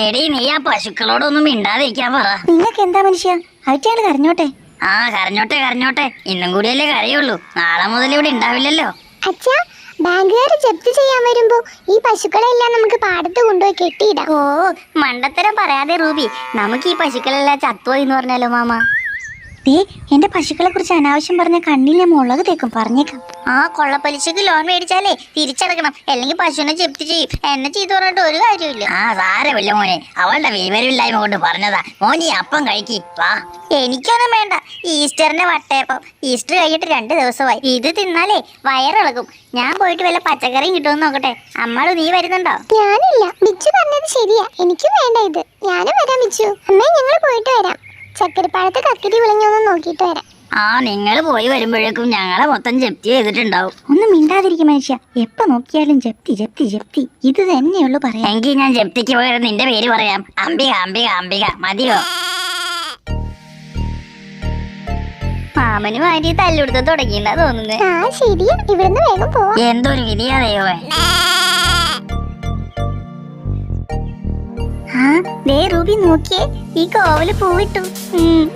എടി നീ ആ പശുക്കളോടൊന്നും മിണ്ടാതിരിക്കാൻ പറ. നിങ്ങൾക്ക് എന്താ മനുഷ്യ, അവറ്റയാള് കരഞ്ഞോട്ടെ. ആ കരഞ്ഞോട്ടെ കരഞ്ഞോട്ടെ, ഇന്നും കൂടിയല്ലേ കരയുള്ളൂ. നാളെ മുതൽ ഇവിടെ ഉണ്ടാവില്ലല്ലോ. അച്ഛാ, ബാങ്കുകാർ ജപ്തി ചെയ്യാൻ വരുമ്പോ ഈ പശുക്കളെല്ലാം നമുക്ക് പാടത്ത് കൊണ്ടുപോയി കെട്ടിയിടാം. ഓ മണ്ടത്തരം പറയാതെ റൂബി, നമുക്ക് ഈ പശുക്കളെല്ലാം ചത്തുപോയി എന്ന് പറഞ്ഞാലോ മാമ. ദേ, എന്റെ പശുക്കളെ കുറിച്ച് അനാവശ്യം പറഞ്ഞ കണ്ണിൽ ഞാൻ മുളക് തേക്കും, പറഞ്ഞേക്കാം. ആ കൊള്ളപ്പലിശക്ക് ലോൺ മേടിച്ചാലേ തിരിച്ചടക്കണം, അല്ലെങ്കിൽ പശുവിനെ ജപ്തി ചെയ്യും. എന്നെ ചെയ്തു പറഞ്ഞിട്ട് ഒരു കാര്യമില്ല. ആ സാരമില്ല മോനെ, അവളുടെ വിവരമില്ലായ്മ കൊണ്ട് പറഞ്ഞതാ. മോനി അപ്പം കഴിക്കി വാ. എനിക്കൊന്നും വേണ്ട. ഈസ്റ്ററിന്റെ വട്ടയപ്പം ഈസ്റ്റർ കഴിഞ്ഞിട്ട് 2 ദിവസമായി. ഇത് തിന്നാലേ വയറിളകും. ഞാൻ പോയിട്ട് വല്ല പച്ചക്കറിയും കിട്ടുമെന്ന് നോക്കട്ടെ. അമ്മാളു നീ വരുന്നുണ്ടോ? ഞാനില്ല, ബിച്ചു പറഞ്ഞത് ശരിയാ, എനിക്കും വേണ്ട ഇത്. ഞാനും വരാം ബിച്ചു. അമ്മേ, ഞങ്ങൾ പോയിട്ട് വരാം. ചക്കരപ്പാഴത്ത് കക്കിരി വിളഞ്ഞൊന്ന് നോക്കിയിട്ട് വരാം. ആ നിങ്ങൾ പോയി വരുമ്പോഴേക്കും ഞങ്ങളെ മൊത്തം ജപ്തി ചെയ്തിട്ടുണ്ടാവും. ഒന്നും മിണ്ടാതിരിക്കും മനുഷ്യ, എപ്പോ നോക്കിയാലും ജപ്തി ജപ്തി ജപ്തി, ഇത് തന്നെയുള്ളൂ പറയാം. എങ്കിൽ ഞാൻ ജപ്തിക്ക് പകരം നിന്റെ പേര് പറയാം. അംബിക അംബിക അംബിക, മതിയോ? മാമന് വാരി തല്ലുടുത്ത് തുടങ്ങിയെന്നാ തോന്നുന്നത്. ആ ശരിയാ, ഇവിടുന്ന് വേഗം പോവാം. എന്തൊരു വിധിയാ ദൈവമേ. ആ ദേ റൂബി, നോക്കിയേ, ഈ കോവല് പൂവിട്ടു.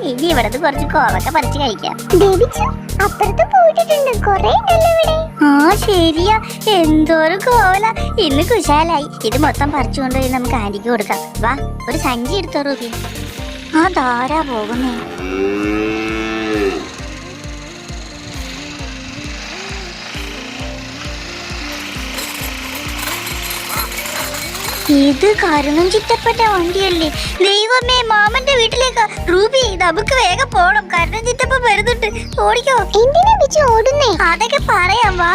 ഇനി ഇവിടത്ത് കുറച്ച് കോവൊക്കെ പറിച്ച് കഴിക്കാം. ബിച്ചു, അപ്പുറത്ത് പോയിട്ടുണ്ട്, കൊറേ ഉണ്ടല്ലോ ഇവിടെ. ആ ശരിയാ, എന്തോരം കോവല. ഇന്ന് കുശാലായി. ഇത് മൊത്തം പറിച്ചു കൊണ്ടുപോയി നമുക്ക് ആന്റിക്ക് കൊടുക്കാം. വാ, ഒരു സഞ്ചി എടുത്തോ റൂബി. ആ ധാരാ പോകുന്നേ. ഇത് കരുണം ചിറ്റപ്പറ്റ വണ്ടിയല്ലേ? ദൈവമേ, മാമന്റെ വീട്ടിലേക്കാ. റൂബി, നമുക്ക് വേഗം പോണം. കരുണം ചിറ്റപ്പ വരുന്നുണ്ട്, ഓടിക്കോ. എന്തിനാ ബിച്ചു ഓടുന്നേ? അതൊക്കെ പറയാം, വാ.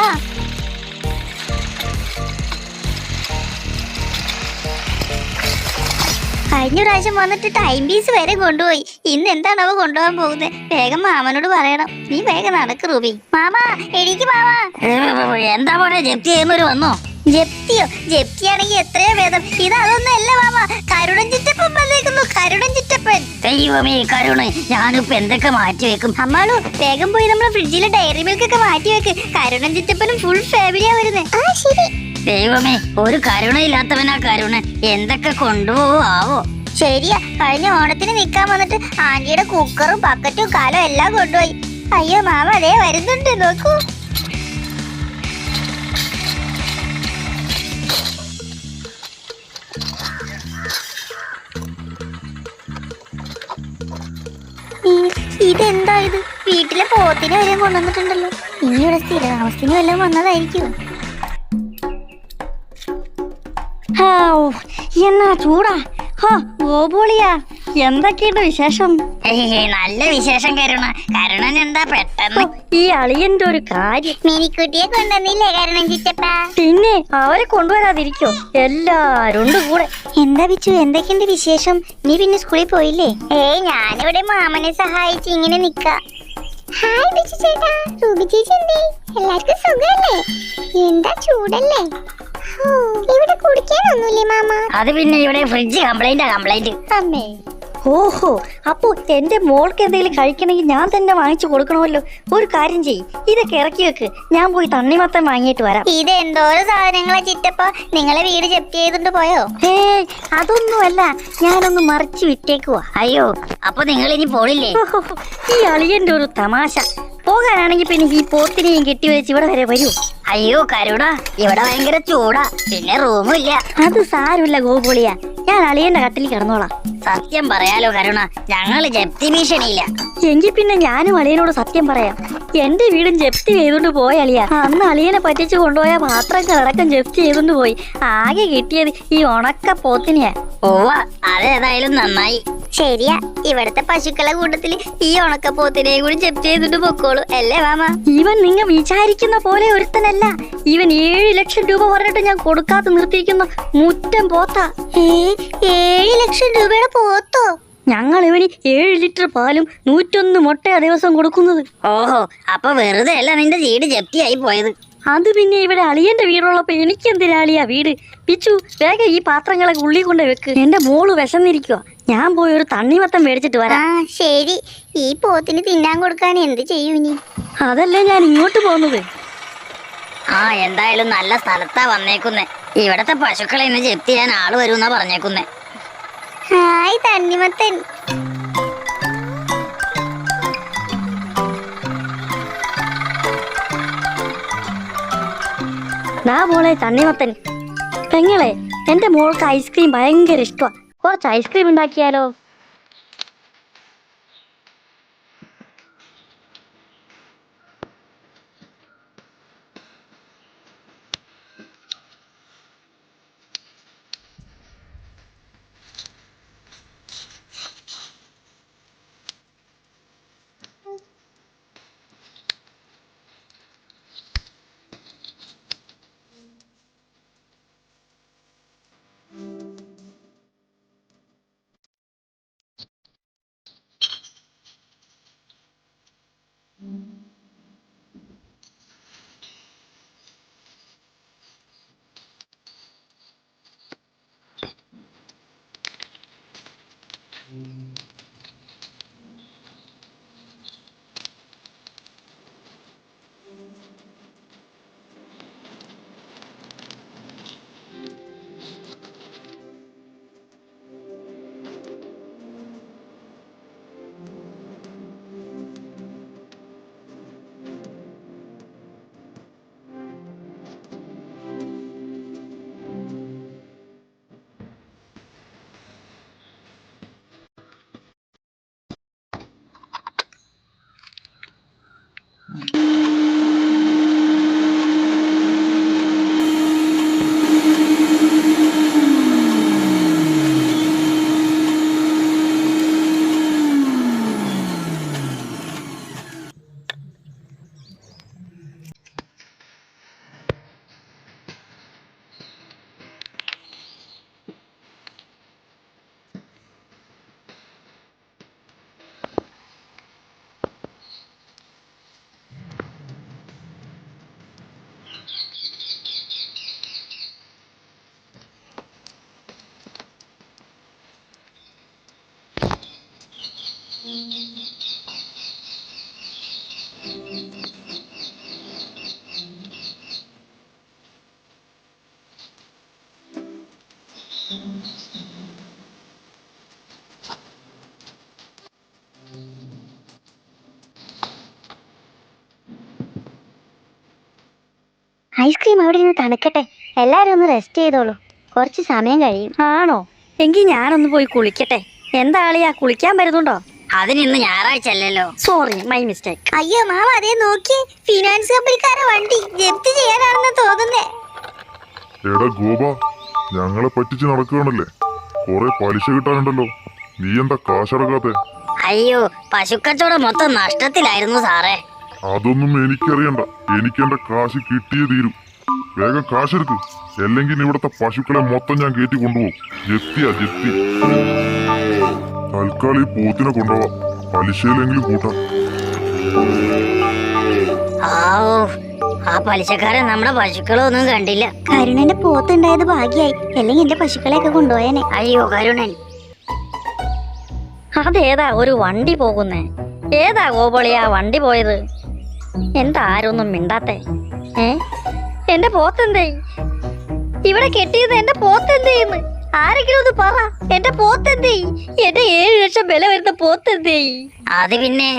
കഴിഞ്ഞ പ്രാവശ്യം വന്നിട്ട് ടൈം പീസ് വരെ കൊണ്ടുപോയി. ഇന്ന് എന്താണ് അവ കൊണ്ടുപോകാൻ പോകുന്നത്? വേഗം മാമനോട് പറയണം. നീ വേഗം നടക്ക് റൂബി. മാമാ, എനിക്ക് മാമാ. എന്താ പോലെ ജപ്തി ചെയ്യുന്നവര് വന്നോ? ജപ്തിയോ? ജപ്തിയാണെങ്കിൽ എത്രയോ ഭേദം. ഇത് അതൊന്നും അല്ല മാമ, കരുണൻ ചിറ്റപ്പൻ വന്നേക്കുന്നു. കരുണൻ ചിറ്റപ്പൻ. ദൈവമേ കരുണ, ഞാനിപ്പോ എന്തൊക്കെ മാറ്റി വെക്കും. അമ്മാളു, വേഗം പോയി നമ്മളെ ഫ്രിഡ്ജിലെ ഡയറി മിൽക്ക് ഒക്കെ മാറ്റി വെക്ക്. കരുണൻ ചിറ്റപ്പനും ഫുൾ ഫാമിലിയാ വരുന്നത്. ആ ശരി. ദൈവമേ, ഒരു കരുണയില്ലാത്തവനാ കരുണ. എന്തൊക്കെ കൊണ്ടുപോവോ ആവോ. ശരിയാ, കഴിഞ്ഞ ഓണത്തിന് നിക്കാൻ വന്നിട്ട് ആന്റിയുടെ കുക്കറും ബക്കറ്റും കാലും എല്ലാം കൊണ്ടുപോയി. അയ്യോ മാമ, അതേ വരുന്നുണ്ട്, നോക്കൂ. ഇതെന്താ ഇത്? വീട്ടിലെ പോത്തിനെ വരെ കൊണ്ടുവന്നിട്ടുണ്ടല്ലോ. ഇനി ഇവിടെ സ്ഥിരതാമസത്തിന് വല്ലതും വന്നതായിരിക്കും. എന്നാ ചൂടാ. ഗോപൂളിയാ, എന്തൊക്കെയുണ്ട് വിശേഷം? നല്ല വിശേഷം കരുണ. കരുണൻ എന്താ പെട്ടെന്ന്? ഈ അളിയന്റെ ഒരു കാര്യം. മിനിക്കുട്ടിയെ കൊണ്ടുവന്നില്ലേ കരുണൻ ചിറ്റപ്പ? പിന്നെ അവരെ കൊണ്ടുവരാതിരിക്കോ? എല്ലാരും ഉണ്ട് കൂടെ. എന്താ ബിച്ചു, എന്തൊക്കെയുണ്ട് വിശേഷം? നീ പിന്നെ സ്കൂളിൽ പോയില്ലേ? ഞാനിവിടെ മാമനെ സഹായിച്ച് ഇങ്ങനെ നിക്കാ. ഹായ് ബിച്ചു ചേട്ടാ, റൂബി ചേച്ചി എന്തേ? എല്ലാവർക്കും സുഖല്ലേ? എന്താ ചൂടല്ലേ? ഇവിടെ കുടിക്കാനൊന്നുമില്ലേ മാമ? അത് പിന്നെ ഇവിടെ ഫ്രിഡ്ജ് കംപ്ലൈന്റ്. അമ്മേ, ഓഹോ, അപ്പൊ എന്റെ മോൾക്ക് എന്തെങ്കിലും കഴിക്കണമെങ്കിൽ ഞാൻ തന്നെ വാങ്ങിച്ചു കൊടുക്കണമല്ലോ. ഒരു കാര്യം ചെയ്യ്, ഇതൊക്കെ ഇറക്കി വെക്ക്, ഞാൻ പോയി തണ്ണിമത്തൻ വാങ്ങിയിട്ട് വരാം. ഇത് എന്തോരം സാധനങ്ങളാ ചിറ്റപ്പ? നിങ്ങളെ വീട് ജപ്തി ചെയ്തിട്ട് പോയോ? അതൊന്നുമല്ല, ഞാനൊന്ന് മറിച്ച് വിറ്റേക്കുവാ. അയ്യോ, അപ്പൊ നിങ്ങൾ ഇനി പോണില്ലേ? ഈ അളിയന്റെ ഒരു തമാശ. പോകാനാണെങ്കിൽ പിന്നെ ഈ പോത്തിനെയും കെട്ടിവെച്ച് ഇവിടെ വരെ വരൂ. അയ്യോ കരുണ, ഇവിടെ ഭയങ്കര ചൂടാ, പിന്നെ റൂമും ഇല്ല. അത് സാരമില്ല ഗോപുളിയാ, ഞാൻ അളിയന്റെ കട്ടിൽ കിടന്നോളാം. സത്യം പറയാലോ കരുണ, ഞങ്ങള് ജപ്തി ഭീഷണിയില്ല. എങ്കിൽ പിന്നെ ഞാനും അളിയനോട് സത്യം പറയാം. എന്റെ വീടും ജപ്തി ചെയ്തോണ്ട് പോയ അളിയ. അന്ന് അളിയനെ പറ്റിച്ചു കൊണ്ടുപോയ പാത്രങ്ങളടക്കം ജപ്തി ചെയ്തോണ്ട് പോയി. ആകെ കിട്ടിയത് ഈ ഉണക്ക പോത്തിനെയാ. ഓവ, അതേതായാലും നന്നായി. ശരിയാ, ഇവിടത്തെ പശുക്കളെ കൂട്ടത്തില് ഈ ഉണക്കപ്പോത്തിനെ കൂടി ജപ്തി ചെയ്തിട്ട് പൊക്കോളൂ അല്ലേ മാമ? ഇവൻ നിങ്ങൾ വിചാരിക്കുന്ന പോലെ ഒരുത്തനല്ല. ഇവൻ 7 ലക്ഷം രൂപ പറഞ്ഞിട്ട് ഞാൻ കൊടുക്കാത്ത നിർത്തിയിരിക്കുന്ന മുറ്റം പോത്താ. 7 ലക്ഷം രൂപയുടെ പോത്തോ? ഞങ്ങൾ ഇവന് 7 ലിറ്റർ പാലും 101 മുട്ടയാ ദിവസം കൊടുക്കുന്നത്. ഓഹോ, അപ്പൊ വെറുതെ അല്ല നിന്റെ വീട് ജപ്തിയായി പോയത്. അത് പിന്നെ ഇവിടെ അളിയന്റെ വീടുള്ളപ്പോ എനിക്കെന്തിനാ അളിയാ വീട്? പിച്ചു, വേഗം ഈ പാത്രങ്ങളെ ഉള്ളി കൊണ്ട് വെക്ക്. എന്റെ മോള് വിശന്നിരിക്കുക. ഞാൻ പോയി ഒരു തണ്ണിമത്തം മേടിച്ചിട്ട് വരാം. ശരി, ഈ പോത്തിന് തിന്നാൻ കൊടുക്കാൻ എന്ത് ചെയ്യൂ ഇനി? അതല്ലേ ഞാൻ ഇങ്ങോട്ട് പോകുന്നത്. എന്തായാലും നല്ല സ്ഥലത്താ വന്നേക്കുന്നേ. ഇവിടത്തെ പശുക്കളെ ഇന്ന് ജപ്തി ചെയ്യാൻ ആള് വരുമെന്നാ പറഞ്ഞേക്കുന്നേ. ഹായ് തണ്ണിമത്തൻ. നാ മോളെ തണ്ണിമത്തൻ. പെങ്ങളെ, എന്റെ മോൾക്ക് ഐസ്ക്രീം ഭയങ്കര ഇഷ്ടമാണ്. കുറച്ച് ഐസ്ക്രീം ഉണ്ടാക്കിയാലോ? ഐസ്ക്രീം അവിടെ നിന്ന് തണുക്കട്ടെ. എല്ലാരും ഒന്ന് റെസ്റ്റ് ചെയ്തോളൂ. കുറച്ച് സമയം കഴിയും. ആണോ? എങ്കിൽ ഞാനൊന്ന് പോയി കുളിക്കട്ടെ. എന്താ ആളിയാ, കുളിക്കാൻ വരുന്നുണ്ടോ? അതിനിന്ന് ഞായറാഴ്ച അല്ലല്ലോ. Sorry, my mistake. അയ്യോ മാമ, അതേ നോക്കി, ഫിനാൻസ് കമ്പനിക്കാരെ വണ്ടി ജപ്തി ചെയ്യാനാണെന്ന് തോന്നുന്നേ. എടാ ഗോപ, ഞങ്ങളെ പറ്റിച്ച് നടക്കുകയാണല്ലേ. കുറെ പലിശ കിട്ടാനുണ്ടല്ലോ. നീ എന്താ കാശടക്കാത്തെ? അയ്യോ, പശുക്കച്ചവടം മൊത്തം നഷ്ടത്തിലായിരുന്നു സാറേ. അതൊന്നും എനിക്കറിയണ്ട. എനിക്ക് എന്റെ കാശ് കിട്ടിയേ തീരും. വേഗം കാശെടുക്ക്, അല്ലെങ്കിൽ ഇവിടത്തെ പശുക്കളെ മൊത്തം ഞാൻ കയറ്റി കൊണ്ടുപോകും. ജപ്തിയാ ജപ്തി. തൽക്കാലം ഈ പോത്തിനെ കൊണ്ടുപോവാം, പലിശയിലെങ്കിലും കൂട്ടാം. ആ പലിശക്കാരൻ നമ്മുടെ പശുക്കളൊന്നും കണ്ടില്ല. കരുണന്റെ പോത്തുണ്ടായത് ഭാഗ്യായി, അല്ലെങ്കിൽ എന്റെ പശുക്കളെയൊക്കെ കൊണ്ടുപോയനെ. അയ്യോ കരുണൻ. അതേതാ ഒരു വണ്ടി പോകുന്നേ? ഏതാ ഗോപളിയാ വണ്ടി പോയത്? എന്താ ആരൊന്നും മിണ്ടാത്തെ? എന്റെ പോത്തെന്തേ? ഇവിടെ കെട്ടിയത് എന്റെ പോത്തെന്തേന്ന് ആരെങ്കിലും ഒന്ന് പറ. എന്റെ പോത്തെന്തേ? എന്റെ 7 ലക്ഷം വില വരുന്ന പോത്തെന്തേ? അത് പിന്നെ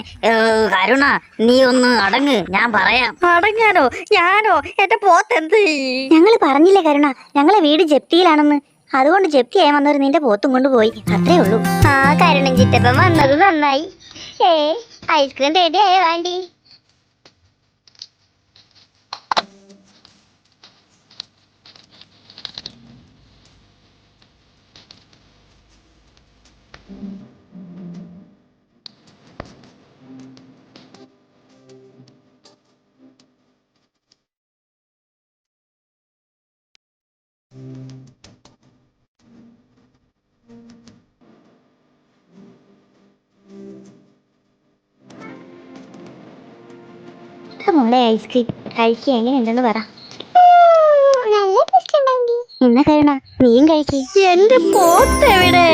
കരുണ, നീ ഒന്ന് അടങ്ങ്, ഞാൻ പറയാം. അടങ്ങാനോ? ഞാനോ? എന്റെ പോത്തെന്തേ? ഞങ്ങള് പറഞ്ഞില്ലേ കരുണ, ഞങ്ങളെ വീട് ജപ്തിയിലാണെന്ന്. അതുകൊണ്ട് ജപ്തി ആയി വന്നവർ നിന്റെ പോത്തും കൊണ്ടുപോയി, അത്രേ ഉള്ളൂ. ആ കരുണൻ ചിറ്റപ്പൻ വന്നത് നന്നായി. ഐസ്ക്രീം റെഡി ആയോ ആൻറ്റി? മോളെ ഐസ്ക്രീം കഴിക്കുക, എങ്ങനെയുണ്ടെന്ന് പറ. നല്ല ടേസ്റ്റ് ഉണ്ടായി. ഇന്ന കരുണ, നീയും കഴിക്കേ. എന്റെ പോത്ത് എവിടെ?